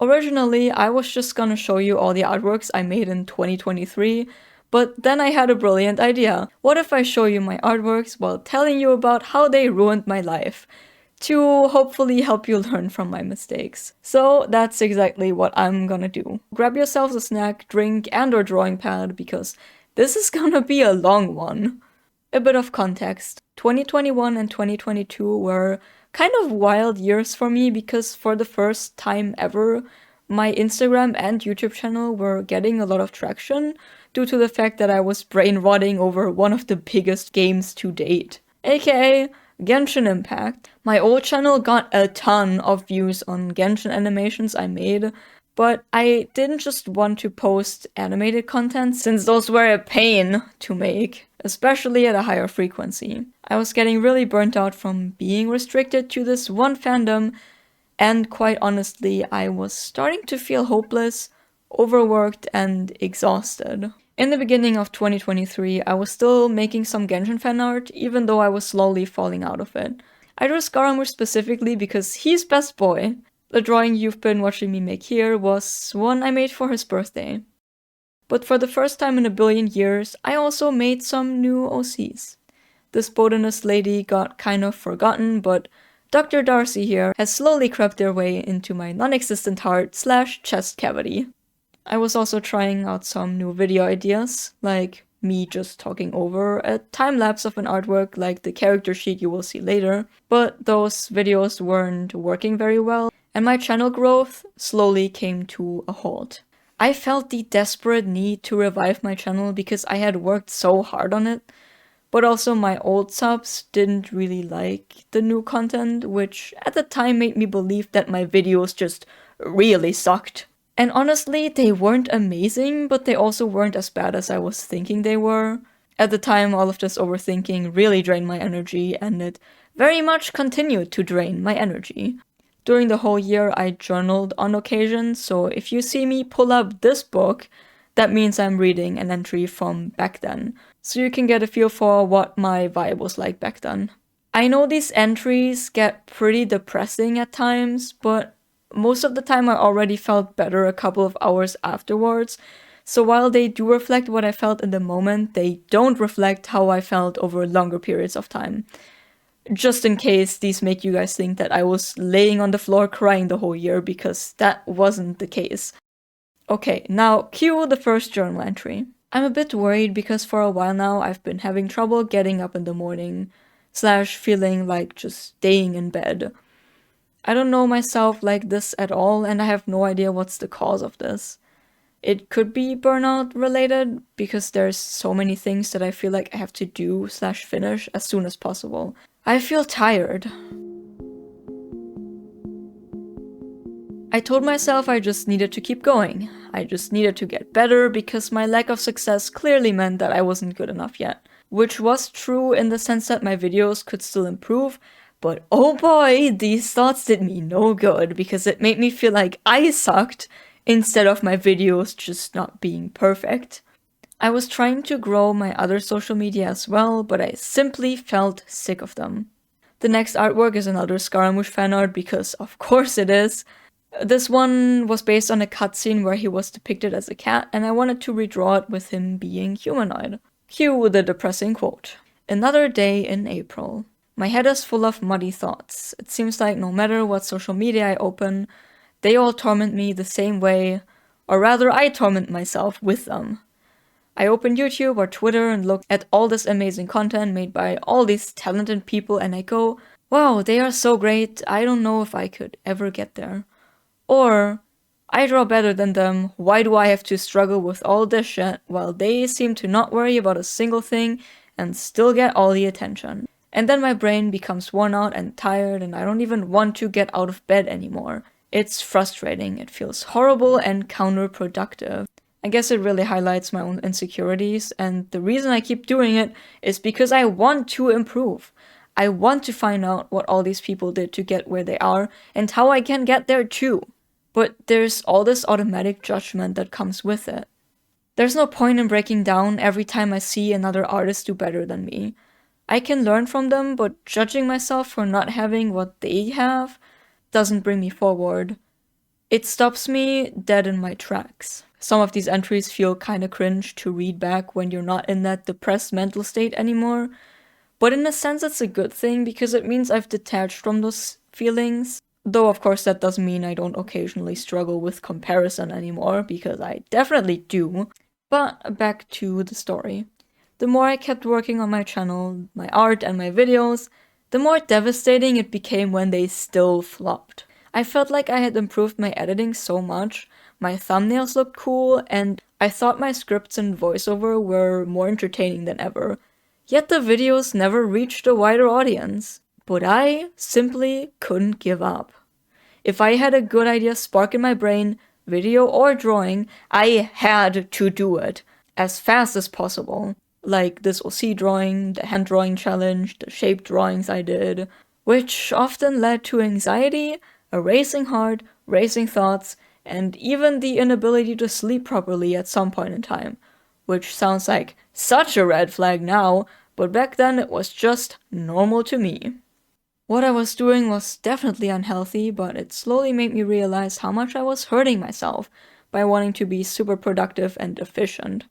Originally, I was just gonna show you all the artworks I made in 2023, but then I had a brilliant idea. What if I show you my artworks while telling you about how they ruined my life? To hopefully help you learn from my mistakes. So that's exactly what I'm gonna do. Grab yourselves a snack, drink, and/or drawing pad because this is gonna be a long one. A bit of context. 2021 and 2022 were kind of wild years for me because for the first time ever, my Instagram and YouTube channel were getting a lot of traction due to the fact that I was brain rotting over one of the biggest games to date, aka Genshin Impact. My old channel got a ton of views on Genshin animations I made, but I didn't just want to post animated content since those were a pain to make, especially at a higher frequency. I was getting really burnt out from being restricted to this one fandom, and quite honestly, I was starting to feel hopeless, overworked, and exhausted. In the beginning of 2023, I was still making some Genshin fan art, even though I was slowly falling out of it. I drew Scaramouche specifically because he's best boy. The drawing you've been watching me make here was one I made for his birthday. But for the first time in a billion years, I also made some new OCs. This botanist lady got kind of forgotten, but Dr. Darcy here has slowly crept their way into my non-existent heart/chest cavity. I was also trying out some new video ideas, like me just talking over a time-lapse of an artwork like the character sheet you will see later, but those videos weren't working very well, and my channel growth slowly came to a halt. I felt the desperate need to revive my channel because I had worked so hard on it, but also my old subs didn't really like the new content, which at the time made me believe that my videos just really sucked. And honestly, they weren't amazing, but they also weren't as bad as I was thinking they were. At the time, all of this overthinking really drained my energy, and it very much continued to drain my energy. During the whole year, I journaled on occasion, so if you see me pull up this book, that means I'm reading an entry from back then, so you can get a feel for what my vibe was like back then. I know these entries get pretty depressing at times, but most of the time I already felt better a couple of hours afterwards, so while they do reflect what I felt in the moment, they don't reflect how I felt over longer periods of time. Just in case these make you guys think that I was laying on the floor crying the whole year, because that wasn't the case. Okay, now cue the first journal entry. I'm a bit worried because for a while now I've been having trouble getting up in the morning, / feeling like just staying in bed. I don't know myself like this at all, and I have no idea what's the cause of this. It could be burnout related, because there's so many things that I feel like I have to do / finish as soon as possible. I feel tired. I told myself I just needed to keep going. I just needed to get better because my lack of success clearly meant that I wasn't good enough yet. Which was true in the sense that my videos could still improve, but oh boy, these thoughts did me no good because it made me feel like I sucked instead of my videos just not being perfect. I was trying to grow my other social media as well, but I simply felt sick of them. The next artwork is another Scaramouche fan art because of course it is. This one was based on a cutscene where he was depicted as a cat, and I wanted to redraw it with him being humanoid. Cue the depressing quote. Another day in April. My head is full of muddy thoughts. It seems like no matter what social media I open, they all torment me the same way, or rather I torment myself with them. I open YouTube or Twitter and look at all this amazing content made by all these talented people and I go, wow, they are so great, I don't know if I could ever get there. Or, I draw better than them, why do I have to struggle with all this shit while they seem to not worry about a single thing and still get all the attention? And then my brain becomes worn out and tired and I don't even want to get out of bed anymore. It's frustrating, it feels horrible and counterproductive. I guess it really highlights my own insecurities, and the reason I keep doing it is because I want to improve. I want to find out what all these people did to get where they are and how I can get there too. But there's all this automatic judgment that comes with it. There's no point in breaking down every time I see another artist do better than me. I can learn from them, but judging myself for not having what they have doesn't bring me forward. It stops me dead in my tracks. Some of these entries feel kinda cringe to read back when you're not in that depressed mental state anymore, but in a sense it's a good thing because it means I've detached from those feelings. Though of course that doesn't mean I don't occasionally struggle with comparison anymore, because I definitely do. But back to the story. The more I kept working on my channel, my art and my videos, the more devastating it became when they still flopped. I felt like I had improved my editing so much, my thumbnails looked cool, and I thought my scripts and voiceover were more entertaining than ever. Yet the videos never reached a wider audience. But I simply couldn't give up. If I had a good idea spark in my brain, video or drawing, I had to do it as fast as possible. Like this OC drawing, the hand drawing challenge, the shape drawings I did, which often led to anxiety, a racing heart, racing thoughts, and even the inability to sleep properly at some point in time, which sounds like such a red flag now, but back then it was just normal to me. What I was doing was definitely unhealthy, but it slowly made me realize how much I was hurting myself by wanting to be super productive and efficient.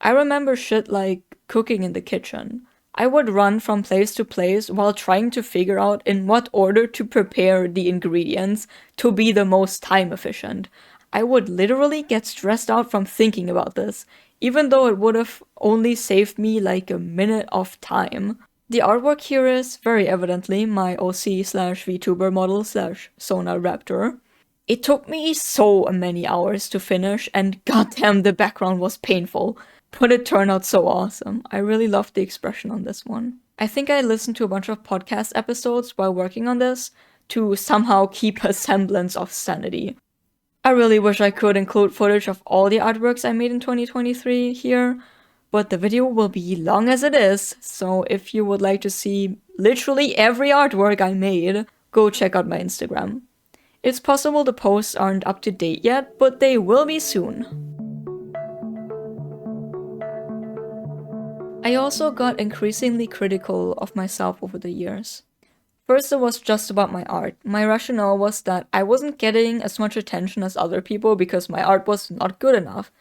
I remember shit like cooking in the kitchen. I would run from place to place while trying to figure out in what order to prepare the ingredients to be the most time efficient. I would literally get stressed out from thinking about this, even though it would have only saved me like a minute of time. The artwork here is, very evidently, my OC/VTuber model / Sonar Raptor. It took me so many hours to finish, and goddamn the background was painful. But it turned out so awesome. I really loved the expression on this one. I think I listened to a bunch of podcast episodes while working on this to somehow keep a semblance of sanity. I really wish I could include footage of all the artworks I made in 2023 here, but the video will be long as it is, so if you would like to see literally every artwork I made, go check out my Instagram. It's possible the posts aren't up to date yet, but they will be soon. I also got increasingly critical of myself over the years. First, it was just about my art. My rationale was that I wasn't getting as much attention as other people because my art was not good enough,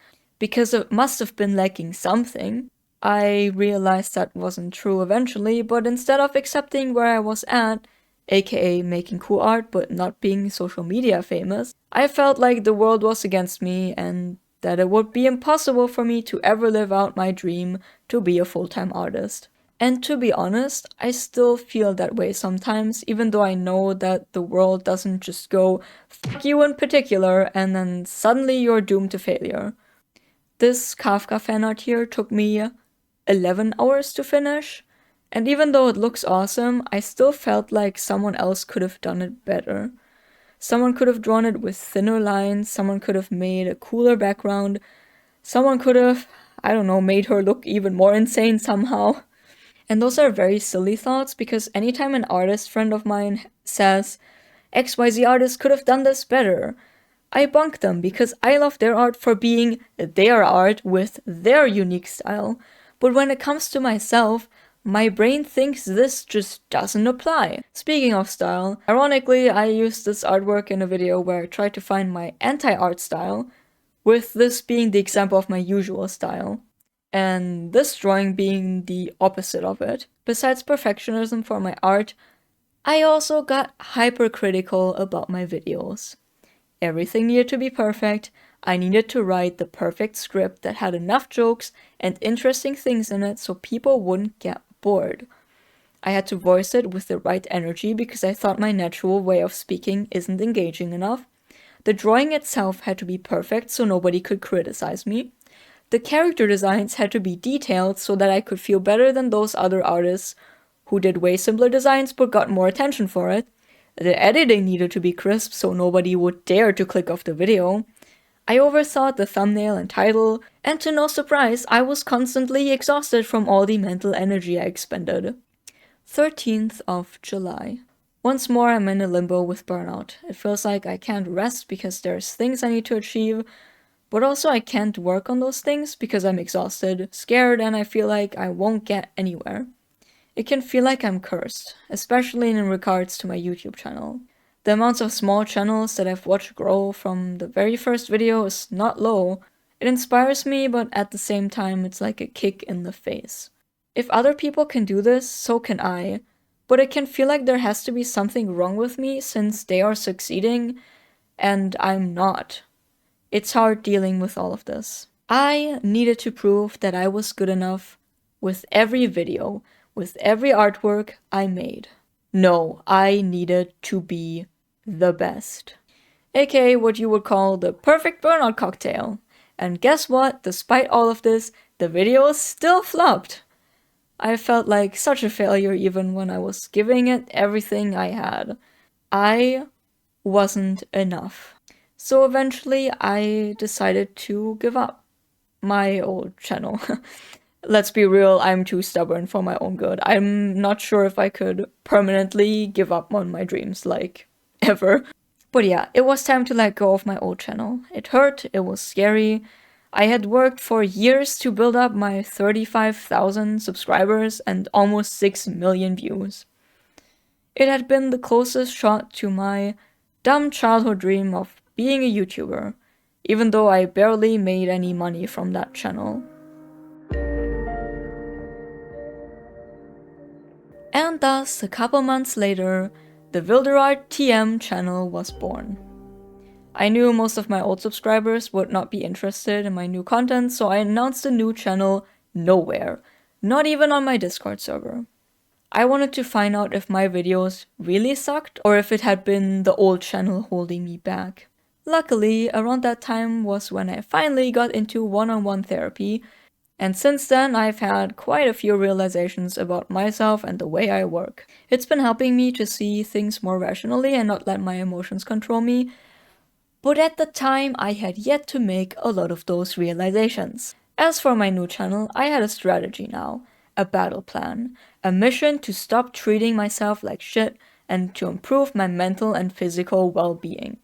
because it must have been lacking something. I realized that wasn't true eventually, but instead of accepting where I was at, aka making cool art but not being social media famous, I felt like the world was against me and that it would be impossible for me to ever live out my dream to be a full-time artist. And to be honest, I still feel that way sometimes, even though I know that the world doesn't just go, fuck you in particular, and then suddenly you're doomed to failure. This Kafka fan art here took me 11 hours to finish, and even though it looks awesome, I still felt like someone else could have done it better. Someone could have drawn it with thinner lines, someone could have made a cooler background, someone could have, I don't know, made her look even more insane somehow. And those are very silly thoughts, because anytime an artist friend of mine says, XYZ artist could have done this better, I bunk them because I love their art for being their art with their unique style. But when it comes to myself, my brain thinks this just doesn't apply. Speaking of style, ironically, I used this artwork in a video where I tried to find my anti-art style, with this being the example of my usual style, and this drawing being the opposite of it. Besides perfectionism for my art, I also got hypercritical about my videos. Everything needed to be perfect. I needed to write the perfect script that had enough jokes and interesting things in it so people wouldn't get bored. I had to voice it with the right energy because I thought my natural way of speaking isn't engaging enough. The drawing itself had to be perfect so nobody could criticize me. The character designs had to be detailed so that I could feel better than those other artists who did way simpler designs but got more attention for it. The editing needed to be crisp so nobody would dare to click off the video. I overthought the thumbnail and title, and to no surprise, I was constantly exhausted from all the mental energy I expended. 13th of July. Once more I'm in a limbo with Burnout. It feels like I can't rest because there's things I need to achieve, but also I can't work on those things because I'm exhausted, scared, and I feel like I won't get anywhere. It can feel like I'm cursed, especially in regards to my YouTube channel. The amounts of small channels that I've watched grow from the very first video is not low. It inspires me, but at the same time, it's like a kick in the face. If other people can do this, so can I. But it can feel like there has to be something wrong with me since they are succeeding and I'm not. It's hard dealing with all of this. I needed to prove that I was good enough with every video, with every artwork I made. No, I needed to be the best. AKA what you would call the perfect burnout cocktail. And guess what? Despite all of this, the video still flopped. I felt like such a failure even when I was giving it everything I had. I wasn't enough. So eventually I decided to give up my old channel. Let's be real, I'm too stubborn for my own good. I'm not sure if I could permanently give up on my dreams, like, ever. But yeah, it was time to let go of my old channel. It hurt, it was scary. I had worked for years to build up my 35,000 subscribers and almost 6 million views. It had been the closest shot to my dumb childhood dream of being a YouTuber, even though I barely made any money from that channel. And thus, a couple months later, the VildrArt TM channel was born. I knew most of my old subscribers would not be interested in my new content, so I announced the new channel nowhere, not even on my Discord server. I wanted to find out if my videos really sucked or if it had been the old channel holding me back. Luckily, around that time was when I finally got into one-on-one therapy, and since then I've had quite a few realizations about myself and the way I work. It's been helping me to see things more rationally and not let my emotions control me, but at the time I had yet to make a lot of those realizations. As for my new channel, I had a strategy now, a battle plan, a mission to stop treating myself like shit and to improve my mental and physical well-being.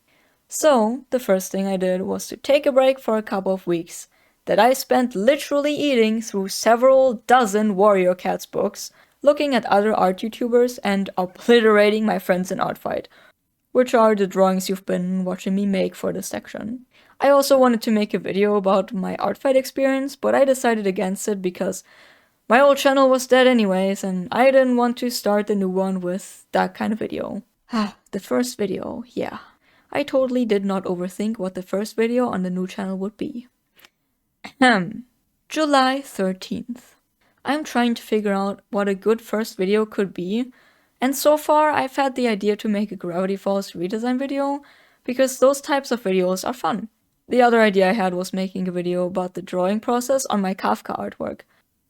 So, the first thing I did was to take a break for a couple of weeks that I spent literally eating through several dozen Warrior Cats books, looking at other art YouTubers, and obliterating my friends in Artfight, which are the drawings you've been watching me make for this section. I also wanted to make a video about my Artfight experience, but I decided against it because my old channel was dead anyways, and I didn't want to start the new one with that kind of video. The first video, yeah. I totally did not overthink what the first video on the new channel would be. July 13th. I'm trying to figure out what a good first video could be, and so far I've had the idea to make a Gravity Falls redesign video, because those types of videos are fun. The other idea I had was making a video about the drawing process on my Kafka artwork.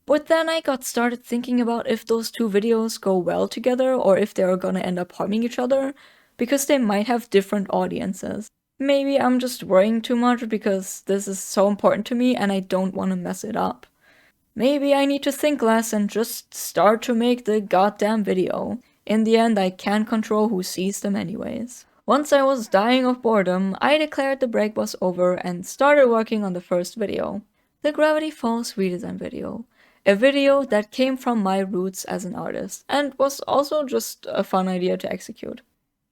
But then I got started thinking about if those two videos go well together or if they are gonna end up harming each other, because they might have different audiences. Maybe I'm just worrying too much because this is so important to me and I don't want to mess it up. Maybe I need to think less and just start to make the goddamn video. In the end, I can't control who sees them anyways. Once I was dying of boredom, I declared the break was over and started working on the first video. The Gravity Falls redesign video. A video that came from my roots as an artist and was also just a fun idea to execute.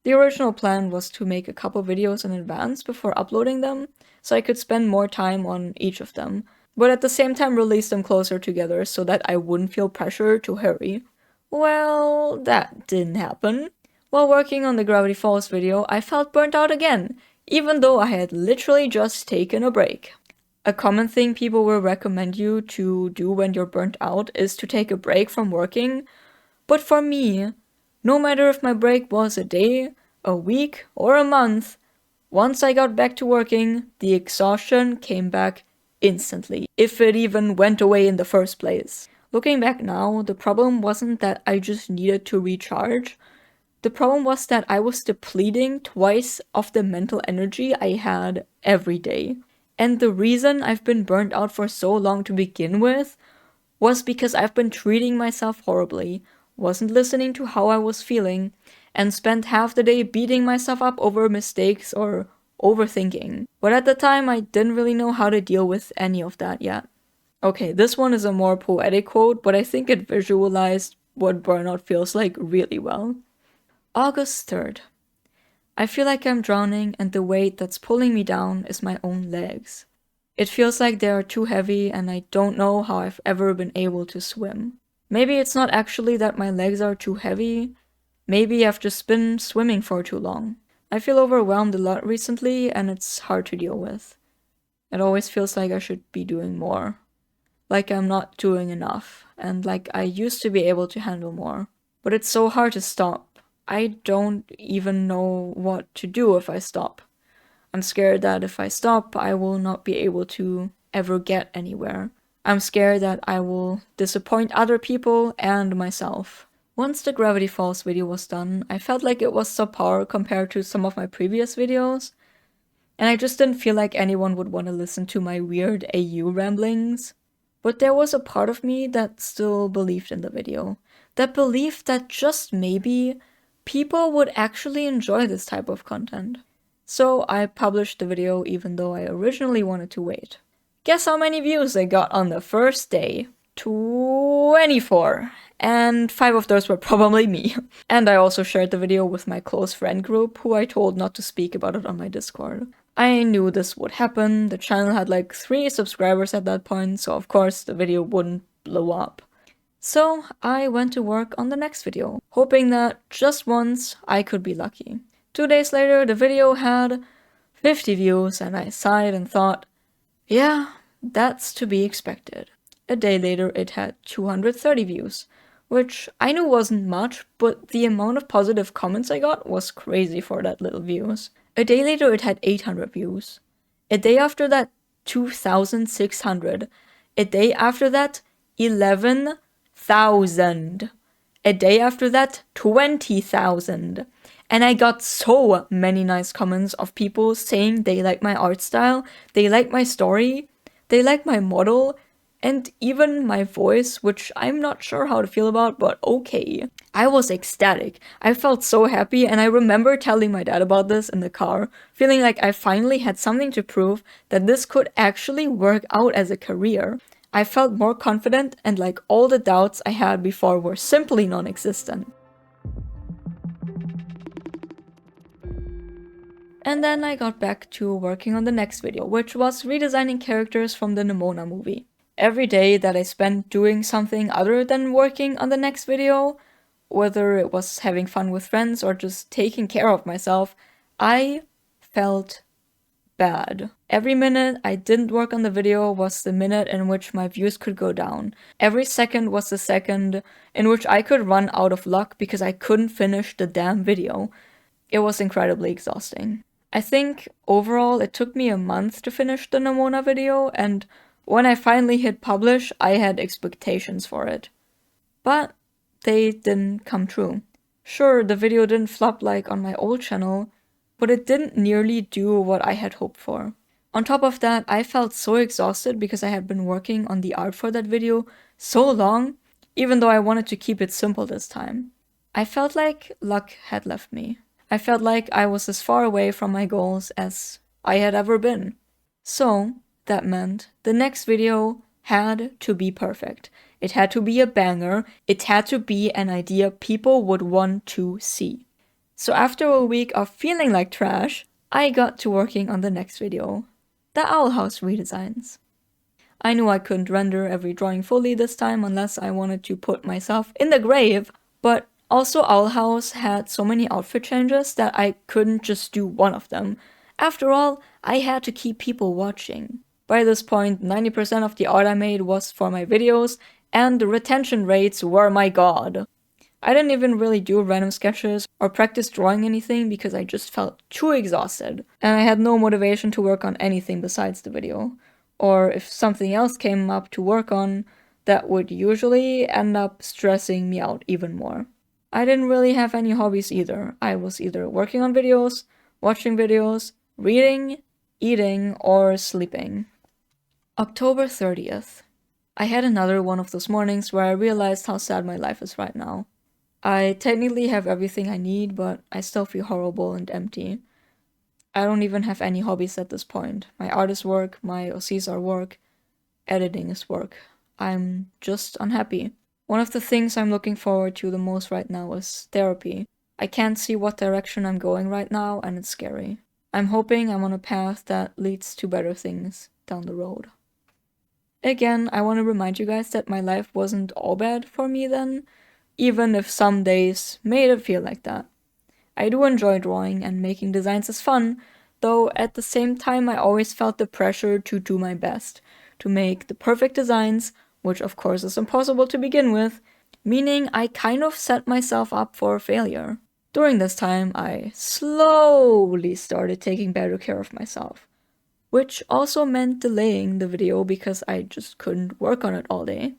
The original plan was to make a couple videos in advance before uploading them, so I could spend more time on each of them, but at the same time release them closer together so that I wouldn't feel pressure to hurry. Well, that didn't happen. While working on the Gravity Falls video, I felt burnt out again, even though I had literally just taken a break. A common thing people will recommend you to do when you're burnt out is to take a break from working, but for me, no matter if my break was a day, a week, or a month, once I got back to working, the exhaustion came back instantly, if it even went away in the first place. Looking back now, the problem wasn't that I just needed to recharge. The problem was that I was depleting twice of the mental energy I had every day. And the reason I've been burnt out for so long to begin with was because I've been treating myself horribly, wasn't listening to how I was feeling, and spent half the day beating myself up over mistakes or overthinking. But at the time, I didn't really know how to deal with any of that yet. Okay, this one is a more poetic quote, but I think it visualized what burnout feels like really well. August 3rd. I feel like I'm drowning and the weight that's pulling me down is my own legs. It feels like they are too heavy and I don't know how I've ever been able to swim. Maybe it's not actually that my legs are too heavy. Maybe I've just been swimming for too long. I feel overwhelmed a lot recently and it's hard to deal with. It always feels like I should be doing more. Like I'm not doing enough, and like I used to be able to handle more. But it's so hard to stop. I don't even know what to do if I stop. I'm scared that if I stop, I will not be able to ever get anywhere. I'm scared that I will disappoint other people and myself. Once the Gravity Falls video was done, I felt like it was subpar compared to some of my previous videos, and I just didn't feel like anyone would want to listen to my weird AU ramblings. But there was a part of me that still believed in the video. That believed that just maybe people would actually enjoy this type of content. So I published the video even though I originally wanted to wait. Guess how many views I got on the first day? 24. And 5 of those were probably me. And I also shared the video with my close friend group, who I told not to speak about it on my Discord. I knew this would happen. The channel had like 3 subscribers at that point, so of course the video wouldn't blow up. So I went to work on the next video, hoping that just once I could be lucky. 2 days later, the video had 50 views and I sighed and thought, yeah, that's to be expected. A day later, it had 230 views, which I knew wasn't much, but the amount of positive comments I got was crazy for that little views. A day later, it had 800 views. A day after that, 2,600. A day after that, 11,000. A day after that, 20,000. And I got so many nice comments of people saying they like my art style, they like my story, they like my model, and even my voice, which I'm not sure how to feel about, but okay. I was ecstatic. I felt so happy, and I remember telling my dad about this in the car, feeling like I finally had something to prove that this could actually work out as a career. I felt more confident, and like all the doubts I had before were simply non-existent. And then I got back to working on the next video, which was redesigning characters from the Nimona movie. Every day that I spent doing something other than working on the next video, whether it was having fun with friends or just taking care of myself, I felt bad. Every minute I didn't work on the video was the minute in which my views could go down. Every second was the second in which I could run out of luck because I couldn't finish the damn video. It was incredibly exhausting. I think overall it took me a month to finish the Nimona video, and when I finally hit publish, I had expectations for it. But they didn't come true. Sure, the video didn't flop like on my old channel, but it didn't nearly do what I had hoped for. On top of that, I felt so exhausted because I had been working on the art for that video so long, even though I wanted to keep it simple this time. I felt like luck had left me. I felt like I was as far away from my goals as I had ever been. So that meant the next video had to be perfect. It had to be a banger. It had to be an idea people would want to see. So after a week of feeling like trash, I got to working on the next video, the Owl House redesigns. I knew I couldn't render every drawing fully this time unless I wanted to put myself in the grave, but also Owl House had so many outfit changes that I couldn't just do one of them. After all, I had to keep people watching. By this point, 90% of the art I made was for my videos, and the retention rates were my god. I didn't even really do random sketches or practice drawing anything because I just felt too exhausted, and I had no motivation to work on anything besides the video. Or if something else came up to work on, that would usually end up stressing me out even more. I didn't really have any hobbies either. I was either working on videos, watching videos, reading, eating, or sleeping. October 30th. I had another one of those mornings where I realized how sad my life is right now. I technically have everything I need, but I still feel horrible and empty. I don't even have any hobbies at this point. My art is work, my OCs are work, editing is work. I'm just unhappy. One of the things I'm looking forward to the most right now is therapy. I can't see what direction I'm going right now, and it's scary. I'm hoping I'm on a path that leads to better things down the road. Again, I want to remind you guys that my life wasn't all bad for me then, even if some days made it feel like that. I do enjoy drawing and making designs is fun, though at the same time I always felt the pressure to do my best, to make the perfect designs, which of course is impossible to begin with, meaning I kind of set myself up for failure. During this time, I slowly started taking better care of myself, which also meant delaying the video because I just couldn't work on it all day.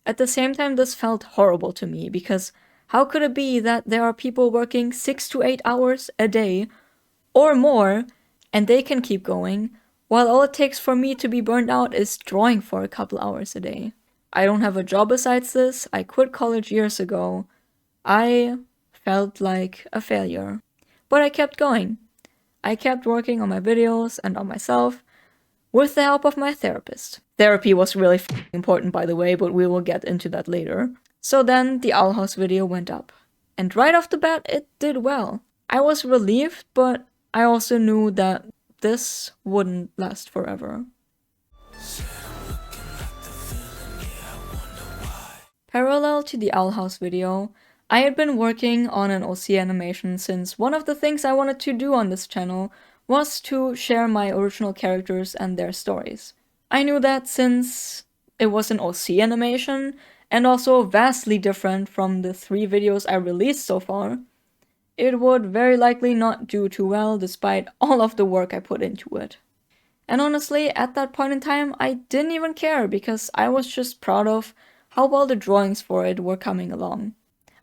At the same time, this felt horrible to me because how could it be that there are people working 6 to 8 hours a day or more and they can keep going, while all it takes for me to be burned out is drawing for a couple hours a day? I don't have a job besides this. I quit college years ago. I felt like a failure. But I kept going. I kept working on my videos and on myself with the help of my therapist. Therapy was really important, by the way, but we will get into that later. So then the Owl House video went up. And right off the bat, it did well. I was relieved, but I also knew that this wouldn't last forever. Parallel to the Owl House video, I had been working on an OC animation since one of the things I wanted to do on this channel was to share my original characters and their stories. I knew that since it was an OC animation, and also vastly different from the 3 videos I released so far, it would very likely not do too well despite all of the work I put into it. And honestly, at that point in time, I didn't even care because I was just proud of how well the drawings for it were coming along.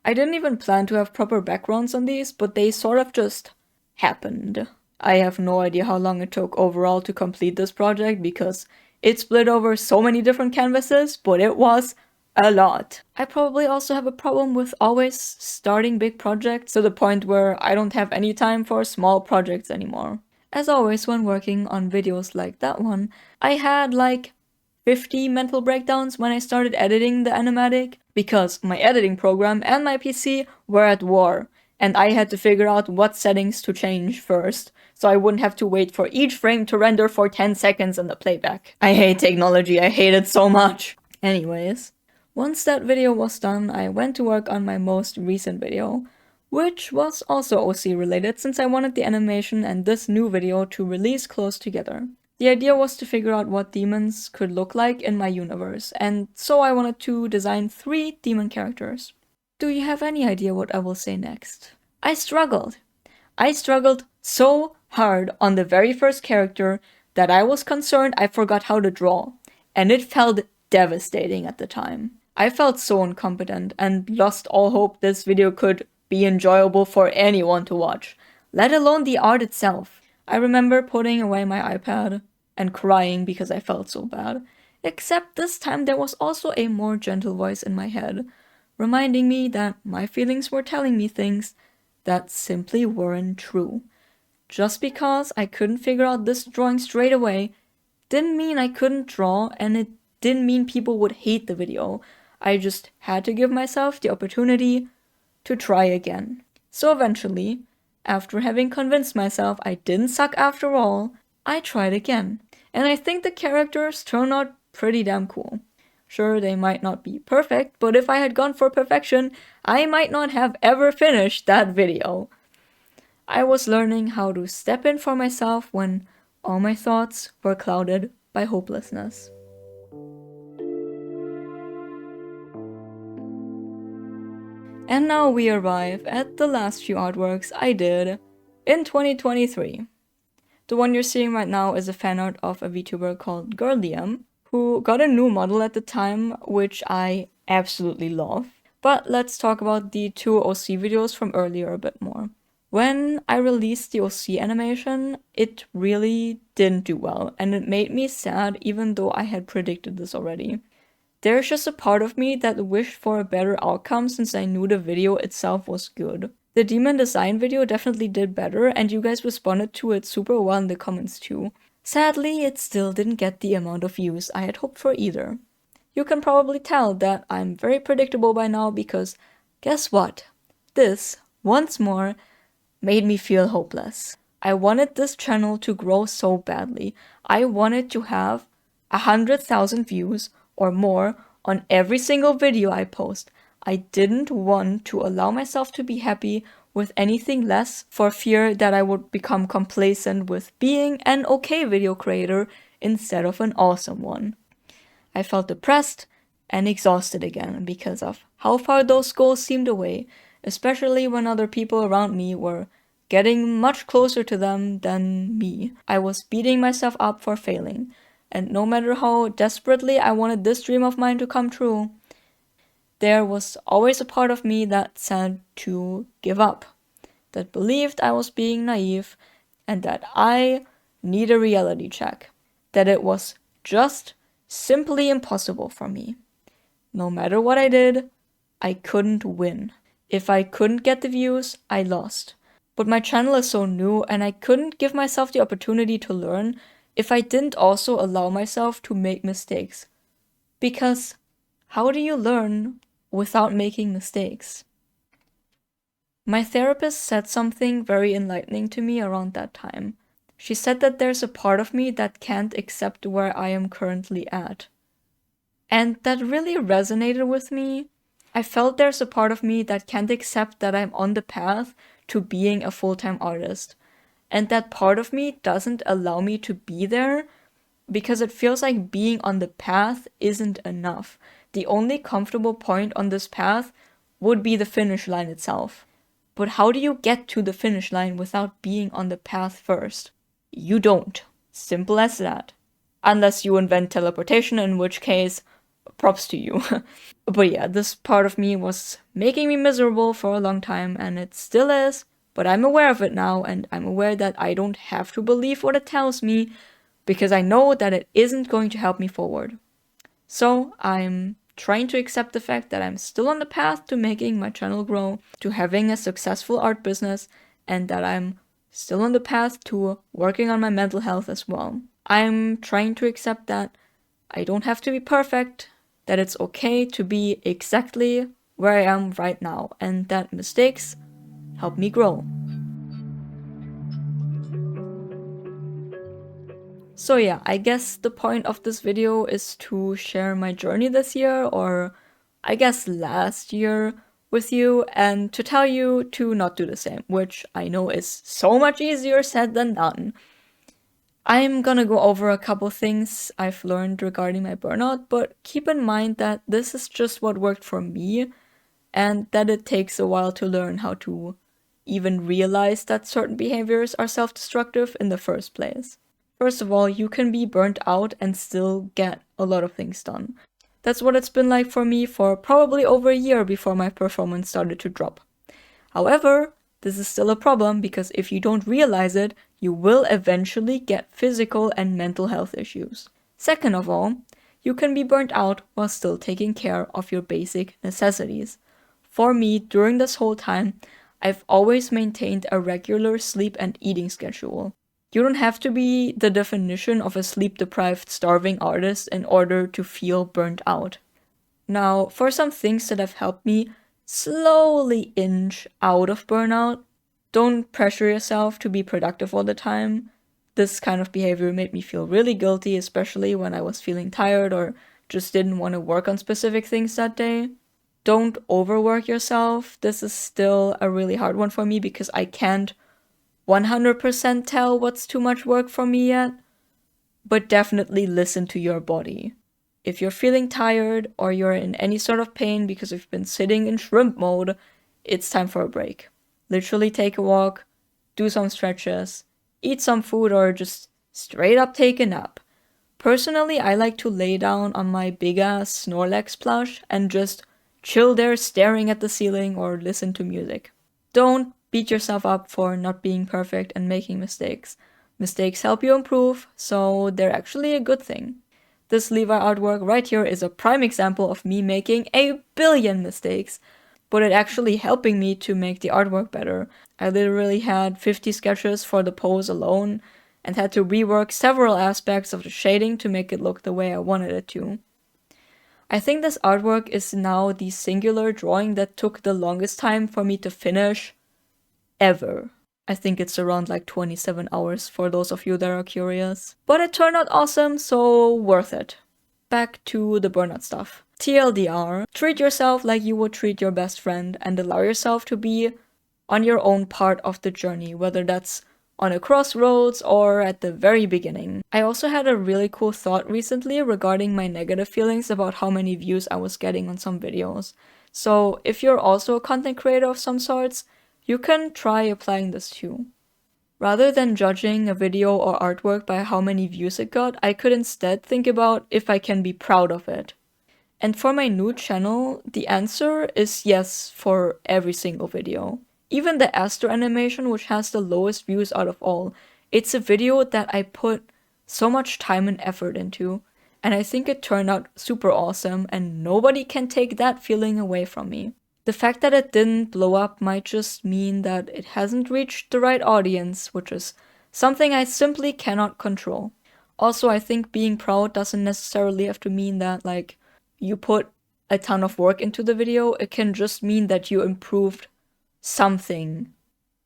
I didn't even plan to have proper backgrounds on these, but they sort of just happened. I have no idea how long it took overall to complete this project because it split over so many different canvases, but it was a lot. I probably also have a problem with always starting big projects to the point where I don't have any time for small projects anymore. As always, when working on videos like that one, I had like 50 mental breakdowns when I started editing the animatic because my editing program and my PC were at war, and I had to figure out what settings to change first, so I wouldn't have to wait for each frame to render for 10 seconds in the playback. I hate technology, I hate it so much. Anyways, once that video was done, I went to work on my most recent video, which was also OC related since I wanted the animation and this new video to release close together. The idea was to figure out what demons could look like in my universe, and so I wanted to design 3 demon characters. Do you have any idea what I will say next? I struggled. I struggled so hard on the very first character that I was concerned I forgot how to draw, and it felt devastating at the time. I felt so incompetent and lost all hope this video could be enjoyable for anyone to watch, let alone the art itself. I remember putting away my iPad and crying because I felt so bad, except this time there was also a more gentle voice in my head, reminding me that my feelings were telling me things that simply weren't true. Just because I couldn't figure out this drawing straight away didn't mean I couldn't draw, and it didn't mean people would hate the video. I just had to give myself the opportunity to try again. So eventually, after having convinced myself I didn't suck after all, I tried again. And I think the characters turned out pretty damn cool. Sure, they might not be perfect, but if I had gone for perfection, I might not have ever finished that video. I was learning how to step in for myself when all my thoughts were clouded by hopelessness. And now we arrive at the last few artworks I did in 2023. The one you're seeing right now is a fan art of a VTuber called GirlDM, who got a new model at the time, which I absolutely love. But let's talk about the 2 OC videos from earlier a bit more. When I released the OC animation, it really didn't do well, and it made me sad even though I had predicted this already. There's just a part of me that wished for a better outcome since I knew the video itself was good. The demon design video definitely did better, and you guys responded to it super well in the comments too. Sadly, it still didn't get the amount of views I had hoped for either. You can probably tell that I'm very predictable by now because guess what? This once more made me feel hopeless. I wanted this channel to grow so badly. I wanted to have 100,000 views or more on every single video I post. I didn't want to allow myself to be happy with anything less for fear that I would become complacent with being an okay video creator instead of an awesome one. I felt depressed and exhausted again because of how far those goals seemed away, especially when other people around me were getting much closer to them than me. I was beating myself up for failing, and no matter how desperately I wanted this dream of mine to come true, there was always a part of me that said to give up, that believed I was being naive, and that I need a reality check, that it was just simply impossible for me. No matter what I did, I couldn't win. If I couldn't get the views, I lost. But my channel is so new and I couldn't give myself the opportunity to learn if I didn't also allow myself to make mistakes. Because how do you learn without making mistakes? My therapist said something very enlightening to me around that time. She said that there's a part of me that can't accept where I am currently at. And that really resonated with me. I felt there's a part of me that can't accept that I'm on the path to being a full-time artist. And that part of me doesn't allow me to be there because it feels like being on the path isn't enough. The only comfortable point on this path would be the finish line itself. But how do you get to the finish line without being on the path first? You don't. Simple as that. Unless you invent teleportation, in which case, props to you. But yeah, this part of me was making me miserable for a long time, and it still is, but I'm aware of it now, and I'm aware that I don't have to believe what it tells me, because I know that it isn't going to help me forward. So I'm trying to accept the fact that I'm still on the path to making my channel grow, to having a successful art business, and that I'm still on the path to working on my mental health as well. I'm trying to accept that I don't have to be perfect, that it's okay to be exactly where I am right now, and that mistakes help me grow. So yeah, I guess the point of this video is to share my journey this year, or I guess last year, with you, and to tell you to not do the same, which I know is so much easier said than done. I'm gonna go over a couple things I've learned regarding my burnout, but keep in mind that this is just what worked for me, and that it takes a while to learn how to even realize that certain behaviors are self-destructive in the first place. First of all, you can be burnt out and still get a lot of things done. That's what it's been like for me for probably over a year before my performance started to drop. However, this is still a problem because if you don't realize it, you will eventually get physical and mental health issues. Second of all, you can be burnt out while still taking care of your basic necessities. For me, during this whole time, I've always maintained a regular sleep and eating schedule. You don't have to be the definition of a sleep-deprived, starving artist in order to feel burnt out. Now, for some things that have helped me slowly inch out of burnout, don't pressure yourself to be productive all the time. This kind of behavior made me feel really guilty, especially when I was feeling tired or just didn't want to work on specific things that day. Don't overwork yourself. This is still a really hard one for me because I can't 100% tell what's too much work for me yet. But definitely listen to your body. If you're feeling tired or you're in any sort of pain because you've been sitting in shrimp mode, it's time for a break. Literally take a walk, do some stretches, eat some food, or just straight up take a nap. Personally, I like to lay down on my big-ass Snorlax plush and just chill there staring at the ceiling or listen to music. Don't beat yourself up for not being perfect and making mistakes. Mistakes help you improve, so they're actually a good thing. This Levi artwork right here is a prime example of me making a billion mistakes, but it actually helping me to make the artwork better. I literally had 50 sketches for the pose alone and had to rework several aspects of the shading to make it look the way I wanted it to. I think this artwork is now the singular drawing that took the longest time for me to finish, ever. I think it's around like 27 hours for those of you that are curious. But it turned out awesome, so worth it. Back to the burnout stuff. TLDR, treat yourself like you would treat your best friend and allow yourself to be on your own part of the journey, whether that's on a crossroads or at the very beginning. I also had a really cool thought recently regarding my negative feelings about how many views I was getting on some videos. So if you're also a content creator of some sorts, you can try applying this too. Rather than judging a video or artwork by how many views it got, I could instead think about if I can be proud of it. And for my new channel, the answer is yes for every single video. Even the Aster animation, which has the lowest views out of all, it's a video that I put so much time and effort into, and I think it turned out super awesome, and nobody can take that feeling away from me. The fact that it didn't blow up might just mean that it hasn't reached the right audience, which is something I simply cannot control. Also, I think being proud doesn't necessarily have to mean that, like, you put a ton of work into the video. It can just mean that you improved something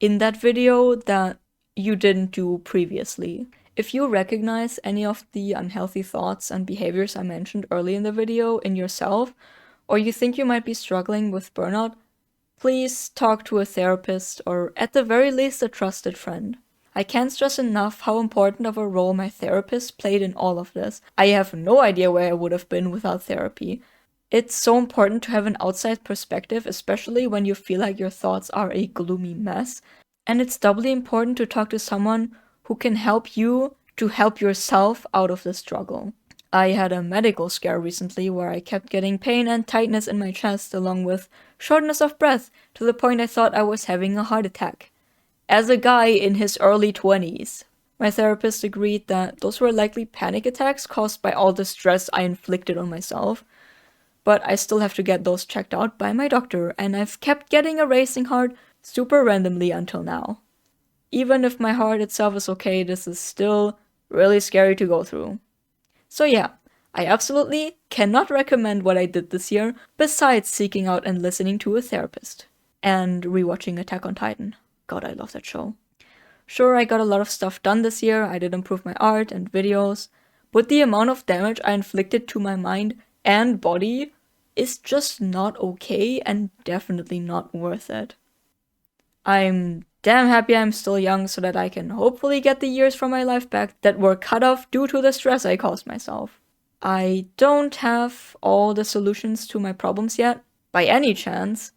in that video that you didn't do previously. If you recognize any of the unhealthy thoughts and behaviors I mentioned early in the video in yourself, or you think you might be struggling with burnout, please talk to a therapist or at the very least a trusted friend. I can't stress enough how important of a role my therapist played in all of this. I have no idea where I would have been without therapy. It's so important to have an outside perspective, especially when you feel like your thoughts are a gloomy mess. And it's doubly important to talk to someone who can help you to help yourself out of the struggle. I had a medical scare recently where I kept getting pain and tightness in my chest along with shortness of breath to the point I thought I was having a heart attack. As a guy in his early 20s. My therapist agreed that those were likely panic attacks caused by all the stress I inflicted on myself. But I still have to get those checked out by my doctor, and I've kept getting a racing heart super randomly until now. Even if my heart itself is okay, this is still really scary to go through. So yeah, I absolutely cannot recommend what I did this year, besides seeking out and listening to a therapist. And rewatching Attack on Titan. God, I love that show. Sure, I got a lot of stuff done this year, I did improve my art and videos, but the amount of damage I inflicted to my mind and body is just not okay and definitely not worth it. I'm damn happy I'm still young so that I can hopefully get the years from my life back that were cut off due to the stress I caused myself. I don't have all the solutions to my problems yet, by any chance,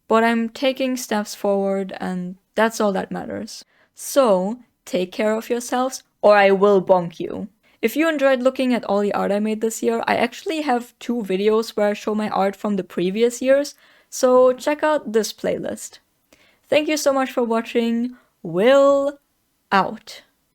but I'm taking steps forward and that's all that matters. So, take care of yourselves or I will bonk you. If you enjoyed looking at all the art I made this year, I actually have 2 videos where I show my art from the previous years, so check out this playlist. Thank you so much for watching. Will out.